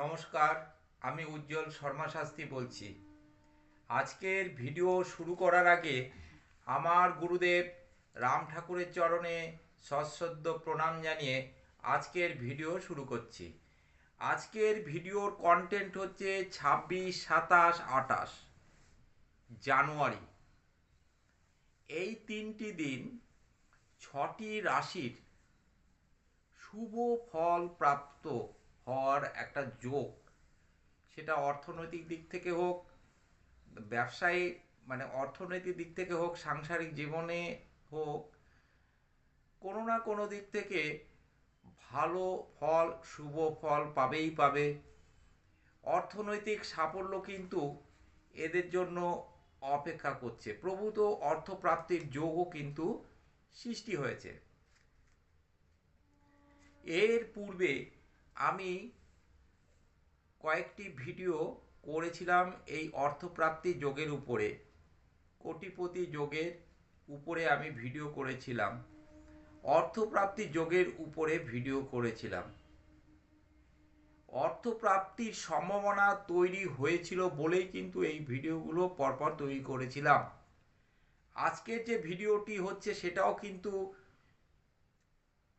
নমস্কার, আমি উজ্জ্বল শর্মা শাস্ত্রী বলছি। আজকের ভিডিও শুরু করার আগে আমার গুরুদেব রাম ঠাকুরের চরণে সশ্রদ্ধ প্রণাম জানিয়ে আজকের ভিডিও শুরু করছি। আজকের ভিডিওর কন্টেন্ট হচ্ছে 26, 27, 28 জানুয়ারি। এই তিনটি দিন 6টি রাশির শুভ ফল প্রাপ্ত হওয়ার একটা যোগ, সেটা অর্থনৈতিক দিক থেকে হোক, ব্যবসায়ী মানে অর্থনৈতিক দিক থেকে হোক, সাংসারিক জীবনে হোক, কোনো না কোনো দিক থেকে ভালো ফল, শুভ ফল পাবেই পাবে। অর্থনৈতিক সাফল্য কিন্তু এদের জন্য অপেক্ষা করছে। প্রভূত অর্থপ্রাপ্তির যোগও কিন্তু সৃষ্টি হয়েছে। এর পূর্বে আমি কয়েকটি ভিডিও করেছিলাম এই অর্থপ্রাপ্তি যোগের উপরে, কোটিপতি যোগের উপরে আমি ভিডিও করেছিলাম, অর্থপ্রাপ্তি যোগের উপরে ভিডিও করেছিলাম। অর্থপ্রাপ্তির সম্ভাবনা তৈরি হয়েছিল বলেই কিন্তু এই ভিডিওগুলো পরপর তৈরি করেছিলাম। আজকের যে ভিডিওটি হচ্ছে সেটাও কিন্তু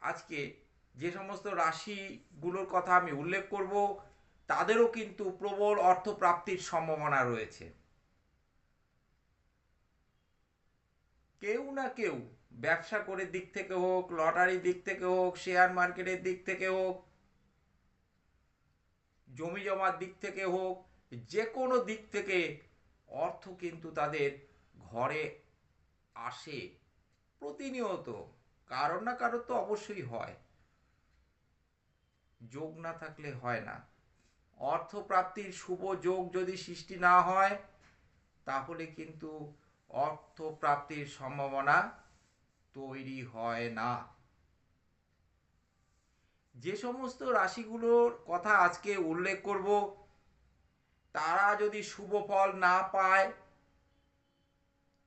আজকে যে সমস্ত রাশিগুলোর কথা আমি উল্লেখ করব তাদেরও কিন্তু প্রবল অর্থপ্রাপ্তির সম্ভাবনা রয়েছে। কেউ না কেউ ব্যবসা করে দিক থেকে হোক, লটারির দিক থেকে হোক, শেয়ার মার্কেটের দিক থেকে হোক, জমি জমার দিক থেকে হোক, যে কোনো দিক থেকে অর্থ কিন্তু তাদের ঘরে আসে প্রতিনিয়ত। কারোর না কারোর তো অবশ্যই হয়, যোগ না থাকলে হয় না। অর্থপ্রাপ্তির শুভ যোগ যদি সৃষ্টি না হয় তাহলে কিন্তু অর্থপ্রাপ্তির সম্ভাবনা তৈরি হয় না। যে সমস্ত রাশিগুলোর কথা আজকে উল্লেখ করব তারা যদি শুভ ফল না পায়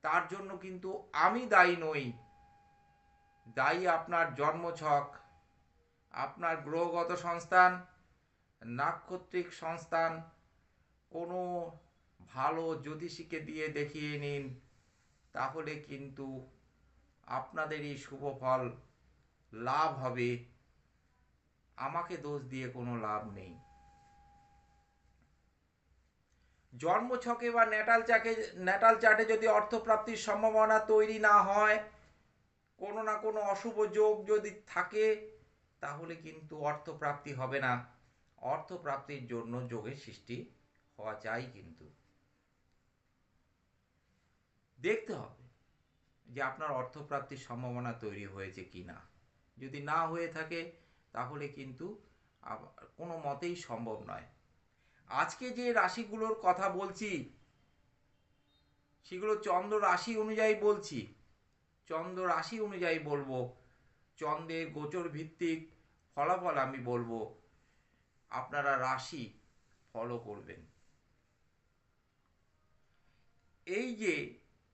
তার জন্য কিন্তু আমি দায়ী নই। দায়ী আপনার জন্মছক, আপনার গ্রহগত সংস্থান, নাক্ষত্রিক সংস্থান। কোনো ভালো জ্যোতিষীকে দিয়ে দেখিয়ে নিন, তাহলে কিন্তু আপনাদেরই শুভ ফল লাভ হবে। আমাকে দোষ দিয়ে কোনো লাভ নেই। জন্মছকে বা ন্যাটাল চার্টে যদি অর্থপ্রাপ্তির সম্ভাবনা তৈরি না হয়, কোনো না কোনো অশুভ যোগ যদি থাকে, তাহলে কিন্তু অর্থপ্রাপ্তি হবে না। অর্থপ্রাপ্তির জন্য যোগের সৃষ্টি হওয়া চাই। কিন্তু দেখতে হবে যে আপনার অর্থপ্রাপ্তির সম্ভাবনা তৈরি হয়েছে কি না। যদি না হয়ে থাকে তাহলে কিন্তু কোনো মতেই সম্ভব নয়। আজকে যে রাশিগুলোর কথা বলছি সেগুলো চন্দ্র রাশি অনুযায়ী বলছি, চন্দ্র রাশি অনুযায়ী বলবো, চন্দ্রের গোচর ভিত্তিক ফলাফল আমি বলবো, আপনারা রাশি ফলো করবেন। এই যে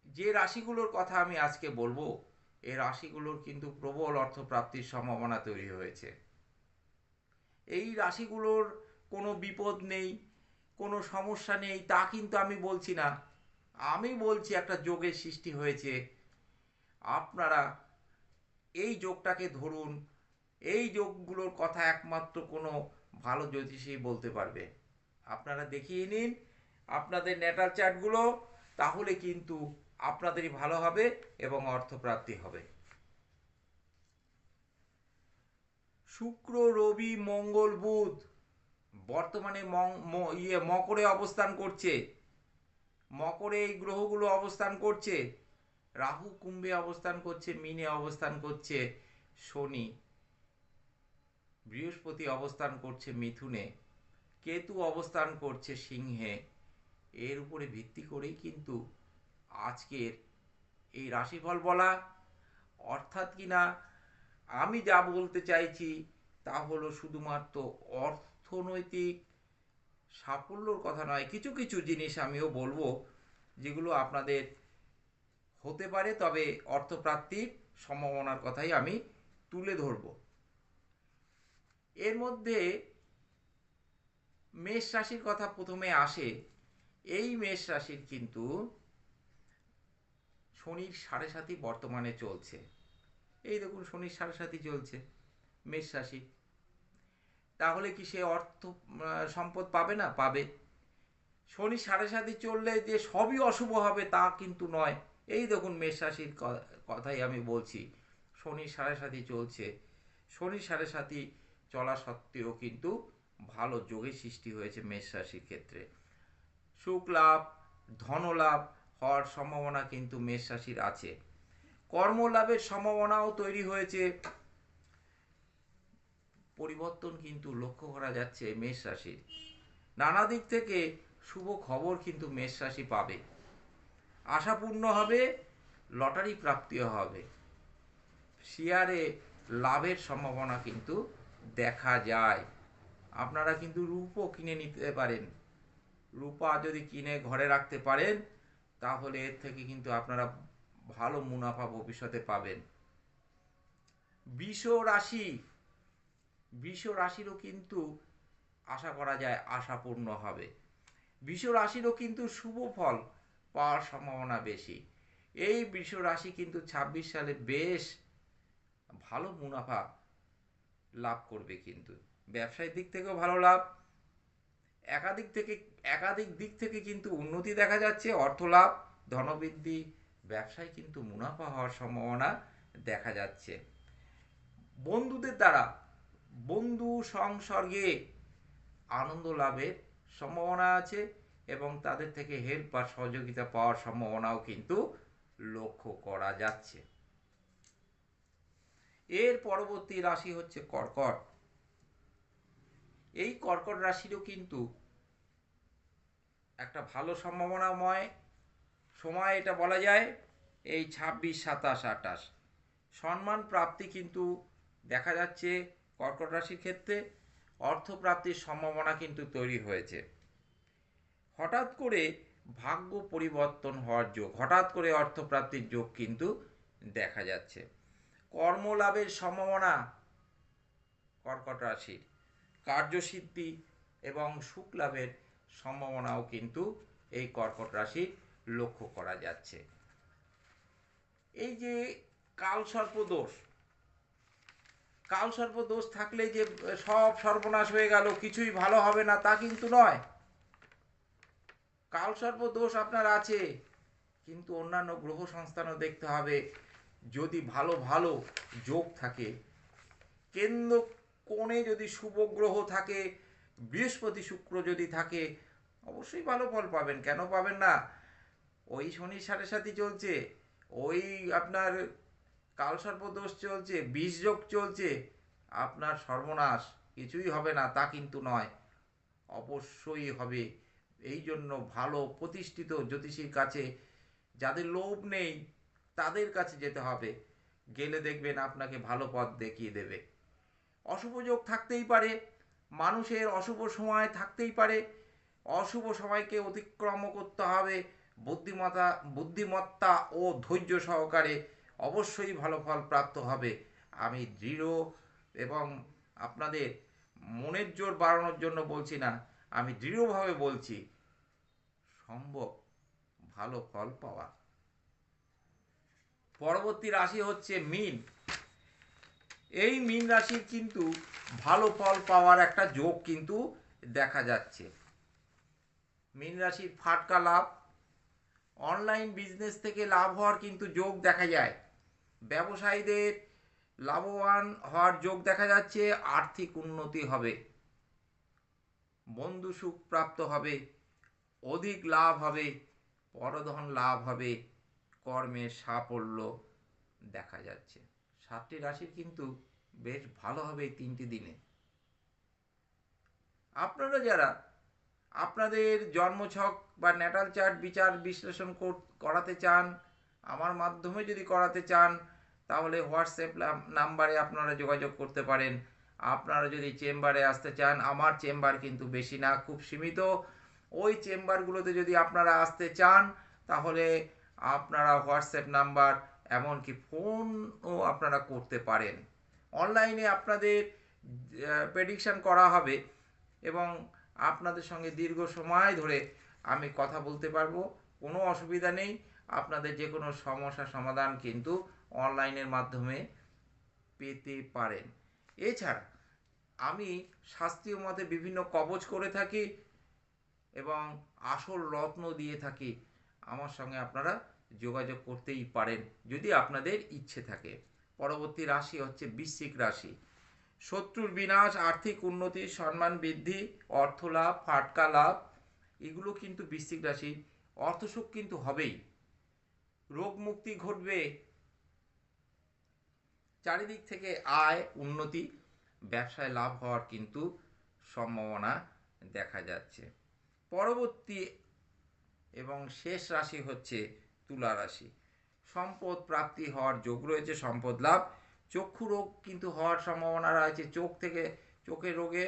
যে রাশিগুলোর কথা আমি আজকে বলবো, এই রাশিগুলোর কিন্তু প্রবল অর্থপ্রাপ্তির সম্ভাবনা তৈরি হয়েছে। এই রাশিগুলোর কোনো বিপদ নেই, কোনো সমস্যা নেই তা কিন্তু আমি বলছি না। আমি বলছি একটা যোগের সৃষ্টি হয়েছে। আপনারা এই যোগটাকে ধরুন। এই যোগগুলোর কথা একমাত্র কোনো ভালো জ্যোতিষী বলতে পারবে। আপনারা দেখিয়ে নিন আপনাদের ন্যাটাল চার্টগুলো, তাহলে কিন্তু আপনাদেরই ভালো হবে এবং অর্থপ্রাপ্তি হবে। শুক্র, রবি, মঙ্গল, বুধ বর্তমানে মকরে অবস্থান করছে। মকরে এই গ্রহগুলো অবস্থান করছে। রাহু কুম্ভে অবস্থান করছে, মীনে অবস্থান করছে শনি, বৃহস্পতি অবস্থান করছে মিথুনে, কেতু অবস্থান করছে সিংহে। এর উপরে ভিত্তি করেই কিন্তু আজকের এই রাশিফল বলা। অর্থাৎ কিনা আমি যা বলতে চাইছি তা হলো শুধুমাত্র অর্থনৈতিক সাফল্যর কথা নয়, কিছু কিছু জিনিস আমিও বলবো যেগুলো আপনাদের হতে পারে, তবে অর্থপ্রাপ্তির সম্ভাবনার কথাই আমি তুলে ধরব। এর মধ্যে মেষ রাশির কথা প্রথমে আসে। এই মেষ রাশির কিন্তু শনির 7.5 বর্তমানে চলছে। এই দেখুন শনির 7.5 চলছে মেষ রাশি। তাহলে কি সে অর্থ সম্পদ পাবে না? পাবে। শনি 7.5 চললে যে সবই অশুভ হবে তা কিন্তু নয়। এই দেখুন মেষ রাশির কথাই আমি বলছি, শনি 7.5 চলছে। শনি 7.5 চলা সত্ত্বেও কিন্তু ভালো যোগের সৃষ্টি হয়েছে মেষ রাশির ক্ষেত্রে। সুখ লাভ, ধনলাভ হওয়ার সম্ভাবনা কিন্তু মেষ রাশির আছে। কর্মলাভের সম্ভাবনাও তৈরি হয়েছে। পরিবর্তন কিন্তু লক্ষ্য করা যাচ্ছে মেষ রাশির। নানা দিক থেকে শুভ খবর কিন্তু মেষ রাশি পাবে। আশাপূর্ণ হবে, লটারি প্রাপ্তিও হবে। শেয়ারে লাভের সম্ভাবনা কিন্তু দেখা যায়। আপনারা কিন্তু রূপও কিনে নিতে পারেন। রূপা যদি কিনে ঘরে রাখতে পারেন তাহলে এর থেকে কিন্তু আপনারা ভালো মুনাফা ভবিষ্যতে পাবেন। বৃষ রাশি, বৃষ রাশিরও কিন্তু আশা করা যায় আশাপূর্ণ হবে। বৃষ রাশিরও কিন্তু শুভ ফল পাওয়ার সম্ভাবনা বেশি। এই বৃষ রাশি কিন্তু 26 সালে বেশ ভালো মুনাফা লাভ করবে। কিন্তু ব্যবসায়িক দিক থেকেও ভালো লাভ, একাধিক দিক থেকে কিন্তু উন্নতি দেখা যাচ্ছে। অর্থ লাভ, ধনবৃদ্ধি, ব্যবসায় কিন্তু মুনাফা হওয়ার সম্ভাবনা দেখা যাচ্ছে। বন্ধুদের দ্বারা, বন্ধু সংসর্গে আনন্দ লাভের সম্ভাবনা আছে এবং তাদের থেকে হেল্প বা সহযোগিতা পাওয়ার সম্ভাবনাও কিন্তু লক্ষ্য করা যাচ্ছে। এর পরবর্তী রাশি হচ্ছে কর্কট। এই কর্কট রাশিরও কিন্তু একটা ভালো সম্ভাবনাময় সময় এটা বলা যায়। এই 26, 27, 28 সম্মান প্রাপ্তি কিন্তু দেখা যাচ্ছে কর্কট রাশির ক্ষেত্রে। অর্থপ্রাপ্তির সম্ভাবনা কিন্তু তৈরি হয়েছে। হঠাৎ করে ভাগ্য পরিবর্তন হওয়ার যোগ, হঠাৎ করে অর্থপ্রাপ্তির যোগ কিন্তু দেখা যাচ্ছে। কর্মলাভের সম্ভাবনা কর্কট রাশির, কার্যসিদ্ধি এবং সুখ লাভের সম্ভাবনাও কিন্তু এই কর্কট রাশির লক্ষ্য করা যাচ্ছে। এই যে কালসর্প দোষ, কালসর্প দোষ থাকলে যে সব সর্বনাশ হয়ে গেল, কিছুই ভালো হবে না তা কিন্তু নয়। কালসর্প দোষ আপনার আছে, কিন্তু অন্যান্য গ্রহ সংস্থানও দেখতে হবে। যদি ভালো ভালো যোগ থাকে, কেন্দ্র কোণে যদি শুভ গ্রহ থাকে, বৃহস্পতি শুক্র যদি থাকে, অবশ্যই ভালো ফল পাবেন। কেন পাবেন না? ওই শনির 7.5 চলছে, ওই আপনার কালসর্প দোষ চলছে, বিষযোগ চলছে, আপনার সর্বনাশ কিছুই হবে না তা কিন্তু নয়, অবশ্যই হবে। এই জন্য ভালো প্রতিষ্ঠিত জ্যোতিষীর কাছে, যাদের লোভ নেই তাদের কাছে যেতে হবে। গেলে দেখবেন আপনাকে ভালো পথ দেখিয়ে দেবে। অশুভ যোগ থাকতেই পারে, মানুষের অশুভ সময় থাকতেই পারে। অশুভ সময়কে অতিক্রম করতে হবে বুদ্ধিমত্তা ও ধৈর্য সহকারে। অবশ্যই ভালো ফল প্রাপ্ত হবে। আমি দৃঢ় এবং আপনাদের মনের জোর বাড়ানোর জন্য বলছি না, আমি দৃঢ়ভাবে বলছি সম্ভব ভালো ফল পাওয়া। পরবর্তী রাশি হচ্ছে মীন। এই মীন রাশির কিন্তু ভালো ফল পাওয়ার একটা যোগ কিন্তু দেখা যাচ্ছে। মীন রাশির ফাটকা লাভ, অনলাইন বিজনেস থেকে লাভ হওয়ার কিন্তু যোগ দেখা যায়। ব্যবসায়ীদের লাভবান হওয়ার যোগ দেখা যাচ্ছে। আর্থিক উন্নতি হবে, বন্ধু সুখ প্রাপ্ত হবে, অধিক লাভ হবে, পরধন লাভ হবে, কর্মের সাফল্য দেখা যাচ্ছে। 7টি রাশির কিন্তু বেশ ভালো হবে এই 3টি দিনে। আপনারা যারা আপনাদের জন্মছক বা ন্যাটাল চার্ট বিচার বিশ্লেষণ করাতে চান, আমার মাধ্যমে যদি করাতে চান, তাহলে হোয়াটসঅ্যাপ নাম্বারে আপনারা যোগাযোগ করতে পারেন। আপনারা যদি চেম্বারে আসতে চান, আমার চেম্বার কিন্তু বেশি না, খুব সীমিত। ওই চেম্বারগুলোতে যদি আপনারা আসতে চান তাহলে আপনারা হোয়াটসঅ্যাপ নাম্বার, এমনকি ফোনও আপনারা করতে পারেন। অনলাইনে আপনাদের প্রেডিকশান করা হবে এবং আপনাদের সঙ্গে দীর্ঘ সময় ধরে আমি কথা বলতে পারবো, কোনো অসুবিধা নেই। আপনাদের যে কোনো সমস্যা সমাধান কিন্তু অনলাইনের মাধ্যমে পেতে পারেন। এছাড়া আমি শাস্ত্রীয় মতে বিভিন্ন কবচ করে থাকি এবং আসল রত্ন দিয়ে থাকি। আমার সঙ্গে আপনারা যোগাযোগ করতেই পারেন যদি আপনাদের ইচ্ছে থাকে। পরবর্তী রাশি হচ্ছে বৃশ্চিক রাশি। শত্রুর বিনাশ, আর্থিক উন্নতি, সম্মান বৃদ্ধি, অর্থ লাভ, ফাটকা লাভ, এগুলো কিন্তু বৃশ্চিক রাশি। অর্থসুখ কিন্তু হবেই, রোগ মুক্তি ঘটবে, চারিদিক থেকে আয় উন্নতি, ব্যবসায় লাভ হওয়ার কিন্তু সম্ভাবনা দেখা যাচ্ছে। পরবর্তী এবং শেষ রাশি হচ্ছে তুলা রাশি। সম্পদ প্রাপ্তি হওয়ার যোগ রয়েছে, সম্পদ লাভ। চক্ষু রোগ কিন্তু হওয়ার সম্ভাবনা রয়েছে, চোখের রোগে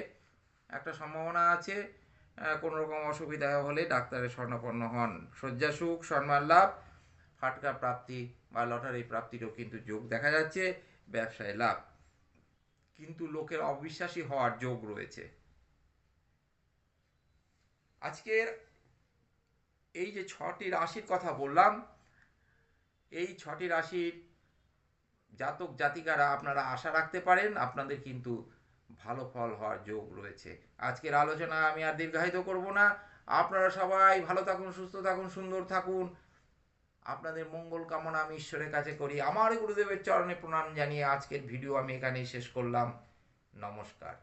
একটা সম্ভাবনা আছে। কোনো রকম অসুবিধা হলে ডাক্তারের শরণাপন্ন হন। শয্যাসুখ, সম্মান লাভ, ফাটকা প্রাপ্তি বা লটারি প্রাপ্তিরও কিন্তু যোগ দেখা যাচ্ছে। ব্যবসায় লাভ, কিন্তু লোকের অবিশ্বাসী হওয়ার যোগ রয়েছে। আজকের এই যে 6টি রাশির কথা বললাম, এই 6টি রাশির জাতক জাতিকারা আপনারা আশা রাখতে পারেন, আপনাদের কিন্তু ভালো ফল হওয়ার যোগ রয়েছে। আজকের আলোচনা আমি আর দীর্ঘায়িত করব না। আপনারা সবাই ভালো থাকুন, সুস্থ থাকুন, সুন্দর থাকুন। আপনাদের মঙ্গল কামনা আমি ঈশ্বরের কাছে করি। আমার গুরুদেবের চরণে প্রণাম জানিয়ে আজকের ভিডিও আমি এখানেই শেষ করলাম। নমস্কার।